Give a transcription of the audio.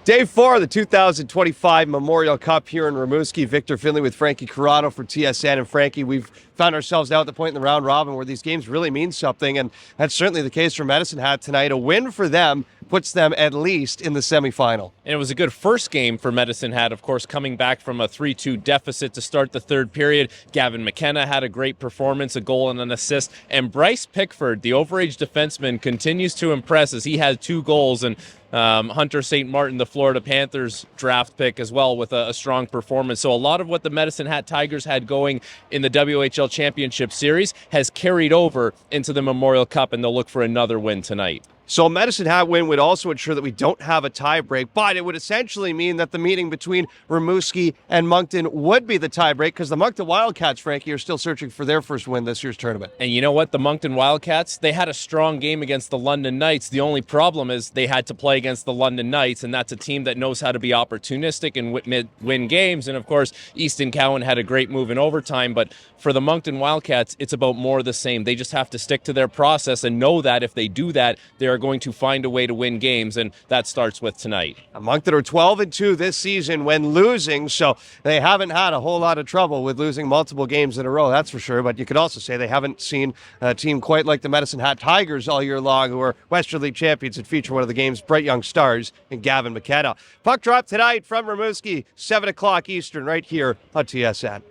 Day 4 of the 2025 Memorial Cup here in Rimouski. Victor Findlay with Frankie Corrado for TSN. And Frankie, we've found ourselves now at the point in the round robin where these games really mean something, and that's certainly the case for Medicine Hat tonight. A win for them puts them at least in the semifinal. And it was a good first game for Medicine Hat, of course, coming back from a 3-2 deficit to start the third period. Gavin McKenna had a great performance, a goal and an assist. And Bryce Pickford, the overage defenseman, continues to impress as he had 2 goals. And Hunter St. Martin, the Florida Panthers draft pick as well, with a strong performance. So a lot of what the Medicine Hat Tigers had going in the WHL Championship Series has carried over into the Memorial Cup, and they'll look for another win tonight. So a Medicine Hat win would also ensure that we don't have a tiebreak, but it would essentially mean that the meeting between Rimouski and Moncton would be the tiebreak, because the Moncton Wildcats, Frankie, are still searching for their first win this year's tournament. And you know what? The Moncton Wildcats, they had a strong game against the London Knights. The only problem is they had to play against the London Knights, and that's a team that knows how to be opportunistic and win games. And of course, Easton Cowan had a great move in overtime, but for the Moncton Wildcats, it's about more of the same. They just have to stick to their process and know that if they do that, they are going to find a way to win games, and that starts with tonight. Moncton are 12-2 this season when losing, so they haven't had a whole lot of trouble with losing multiple games in a row, that's for sure. But you could also say they haven't seen a team quite like the Medicine Hat Tigers all year long, who are Western League champions and feature one of the game's bright young stars in Gavin McKenna. Puck drop tonight from Rimouski, 7 o'clock Eastern, right here on TSN.